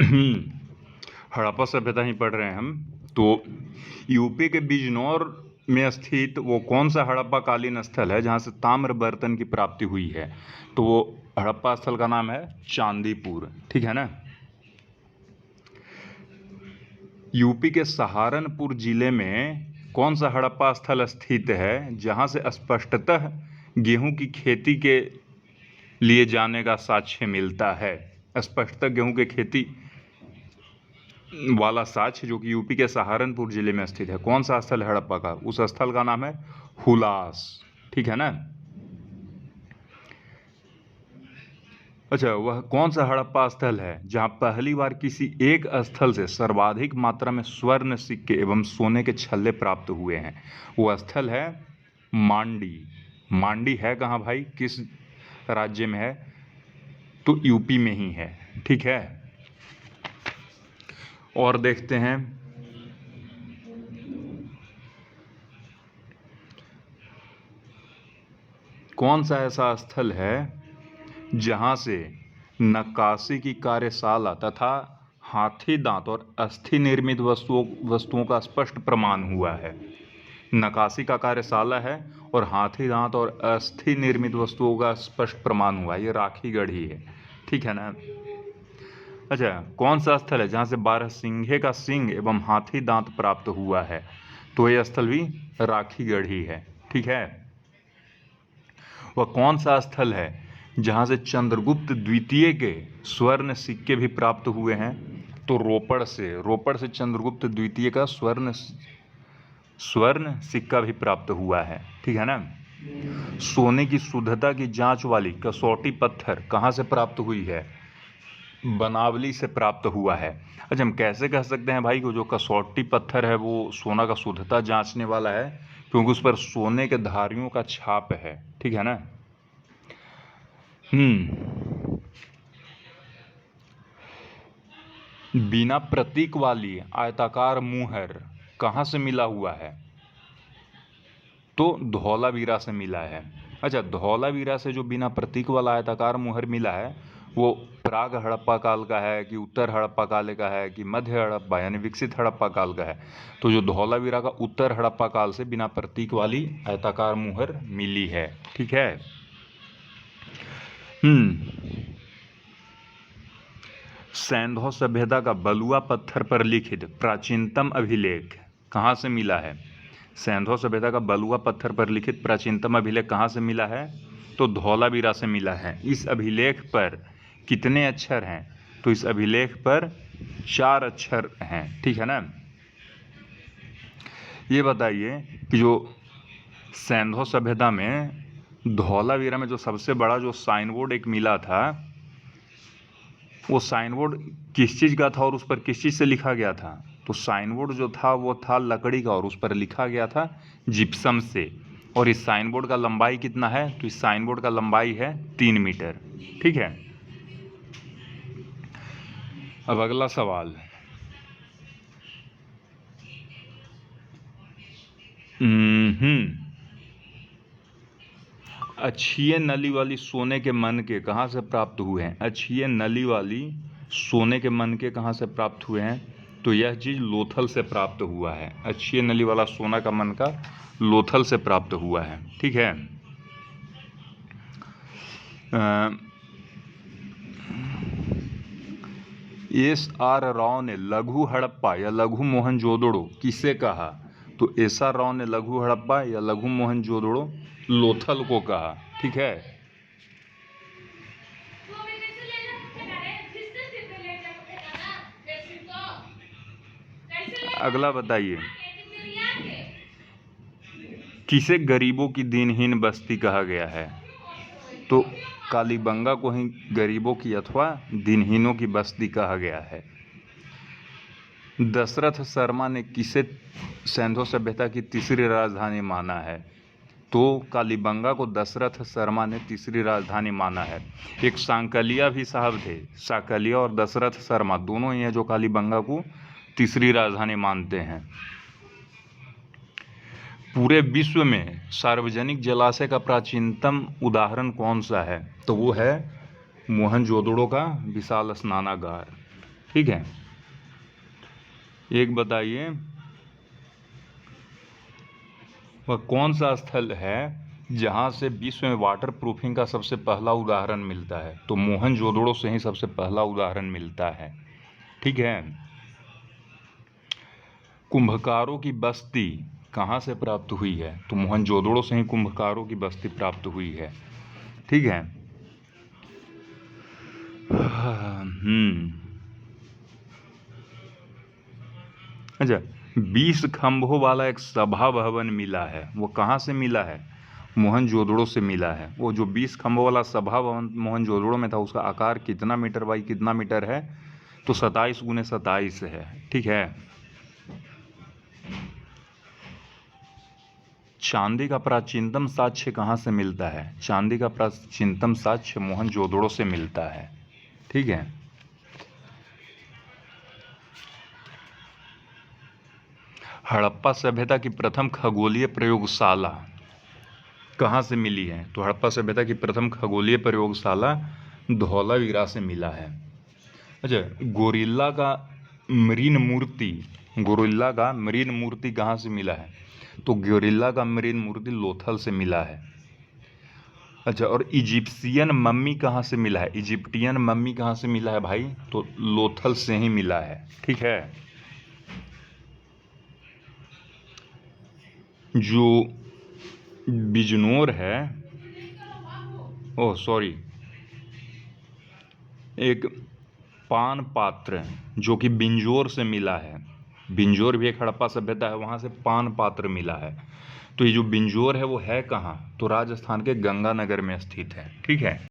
हड़प्पा सभ्यता ही पढ़ रहे हैं हम। तो यूपी के बिजनौर में स्थित वो कौन सा हड़प्पा कालीन स्थल है जहाँ से ताम्र बर्तन की प्राप्ति हुई है? तो वो हड़प्पा स्थल का नाम है चांदीपुर, ठीक है ना। यूपी के सहारनपुर जिले में कौन सा हड़प्पा स्थल स्थित है जहाँ से स्पष्टतः गेहूं की खेती के लिए जाने का साक्ष्य मिलता है? स्पष्टतः गेहूं की खेती वाला साक्ष्य जो कि यूपी के सहारनपुर जिले में स्थित है। कौन सा स्थल है हड़प्पा का? उस स्थल का नाम है हुलास, ठीक है ना। अच्छा, वह कौन सा हड़प्पा स्थल है जहां पहली बार किसी एक स्थल से सर्वाधिक मात्रा में स्वर्ण सिक्के एवं सोने के छल्ले प्राप्त हुए हैं? वो स्थल है मांडी। मांडी है कहाँ भाई, किस राज्य में है? तो यूपी में ही है, ठीक है। और देखते हैं, कौन सा ऐसा स्थल है जहां से नक्काशी की कार्यशाला तथा हाथी दांत और अस्थि निर्मित वस्तुओं का स्पष्ट प्रमाण हुआ है? नक्काशी का कार्यशाला है और हाथी दांत और अस्थि निर्मित वस्तुओं का स्पष्ट प्रमाण हुआ है। ये राखीगढ़ ही है, ठीक है ना। अच्छा, कौन सा स्थल है जहाँ से बारहसिंघे का सिंह एवं हाथी दांत प्राप्त हुआ है? तो यह स्थल भी राखीगढ़ ही है, ठीक है। वह कौन सा स्थल है जहाँ से चंद्रगुप्त द्वितीय के स्वर्ण सिक्के भी प्राप्त हुए हैं? तो रोपड़ से चंद्रगुप्त द्वितीय का स्वर्ण सिक्का भी प्राप्त हुआ है, ठीक है ना। सोने की शुद्धता की जांच वाली कसौटी पत्थर कहाँ से प्राप्त हुई है? बनावली से प्राप्त हुआ है। अच्छा, हम कैसे कह सकते हैं भाई को जो कसौटी पत्थर है वो सोना का शुद्धता जांचने वाला है? क्योंकि उस पर सोने के धारियों का छाप है, ठीक है ना। बिना प्रतीक वाली आयताकार मुहर कहाँ से मिला हुआ है? तो धौलावीरा से मिला है। अच्छा, धौलावीरा से जो बिना प्रतीक वाला आयताकार मुहर मिला है वो प्राग हड़प्पा काल का है कि उत्तर हड़प्पा काल का है कि मध्य हड़प्पा यानी विकसित हड़प्पा काल का है? तो जो धौलावीरा का उत्तर हड़प्पा काल से बिना प्रतीक वाली आयताकार मुहर मिली है, ठीक है। सैंधव सभ्यता का बलुआ पत्थर पर लिखित प्राचीनतम अभिलेख कहाँ से मिला है? सैंधव सभ्यता का बलुआ पत्थर पर लिखित प्राचीनतम अभिलेख कहाँ से मिला है? तो धौलावीरा से मिला है। इस अभिलेख पर कितने अक्षर हैं? तो इस अभिलेख पर 4 अक्षर हैं, ठीक है ना। ये बताइए कि जो सैंधव सभ्यता में धौलावीरा में जो सबसे बड़ा जो साइन बोर्ड एक मिला था, वो साइन बोर्ड किस चीज़ का था और उस पर किस चीज़ से लिखा गया था? तो साइन बोर्ड जो था वो था लकड़ी का और उस पर लिखा गया था जिप्सम से। और इस साइन बोर्ड का लंबाई कितना है? तो इस साइन बोर्ड का लंबाई है 3 मीटर, ठीक है। अब अगला सवाल, अक्षीय नली वाली सोने के मनके कहाँ से प्राप्त हुए हैं? अक्षीय नली वाली सोने के मनके कहाँ से प्राप्त हुए हैं? तो यह चीज़ लोथल से प्राप्त हुआ है। अक्षीय नली वाला सोना का मनका लोथल से प्राप्त हुआ है, ठीक है। एस.आर. राव ने लघु हड़प्पा या लघु मोहनजोदड़ो किसे कहा? तो एस.आर. राव ने लघु हड़प्पा या लघु मोहनजोदड़ो लोथल को कहा, ठीक है। अगला बताइए, किसे गरीबों की दिनहीन बस्ती कहा गया है? तो कालीबंगा को ही गरीबों की अथवा दिनहीनों की बस्ती कहा गया है। दशरथ शर्मा ने किसे सैंधव सभ्यता की तीसरी राजधानी माना है? तो कालीबंगा को दशरथ शर्मा ने तीसरी राजधानी माना है। एक सांकलिया भी साहब थे, सांकलिया और दशरथ शर्मा दोनों ही हैं जो कालीबंगा को तीसरी राजधानी मानते हैं। पूरे विश्व में सार्वजनिक जलाशय का प्राचीनतम उदाहरण कौन सा है? तो वो है मोहनजोदड़ो का विशाल स्नानागार। ठीक है। एक बताइए, वह कौन सा स्थल है जहाँ से विश्व में वाटर प्रूफिंग का सबसे पहला उदाहरण मिलता है? तो मोहनजोदड़ो से ही सबसे पहला उदाहरण मिलता है। ठीक है। कुंभकारों की बस्ती कहाँ से प्राप्त हुई है? तो मोहनजोदड़ो से ही कुंभकारों की बस्ती प्राप्त हुई है। ठीक है। अच्छा, 20 खंभों वाला एक सभा भवन मिला है, वो कहाँ से मिला है? मोहनजोदड़ो से मिला है। वो जो 20 खंभों वाला सभा भवन मोहनजोदड़ो में था, उसका आकार कितना मीटर बाई कितना मीटर है? तो 27 गुने 27 है। ठीक है। चांदी का प्राचीनतम साक्ष्य कहाँ से मिलता है? चांदी का प्राचीनतम साक्ष्य मोहनजोदड़ो से मिलता है। ठीक है। हड़प्पा सभ्यता की प्रथम खगोलीय प्रयोगशाला कहाँ से मिली है? तो हड़प्पा सभ्यता की प्रथम खगोलीय प्रयोगशाला धौलावीरा से मिला है। अच्छा, गोरिल्ला का मरीन मूर्ति कहाँ से मिला है? तो गोरिल्ला का मरीन मूर्ति लोथल से मिला है। अच्छा, और इजिप्शियन मम्मी कहाँ से मिला है? इजिप्टियन मम्मी कहाँ से मिला है भाई? तो लोथल से ही मिला है। ठीक है। जो बिजनौर है, ओह सॉरी, एक पान पात्र जो कि बिंजोर से मिला है। बिंजोर भी एक हड़प्पा सभ्यता है, वहाँ से पान पात्र मिला है। तो ये जो बिंजोर है वो है कहाँ? तो राजस्थान के गंगानगर में स्थित है। ठीक है।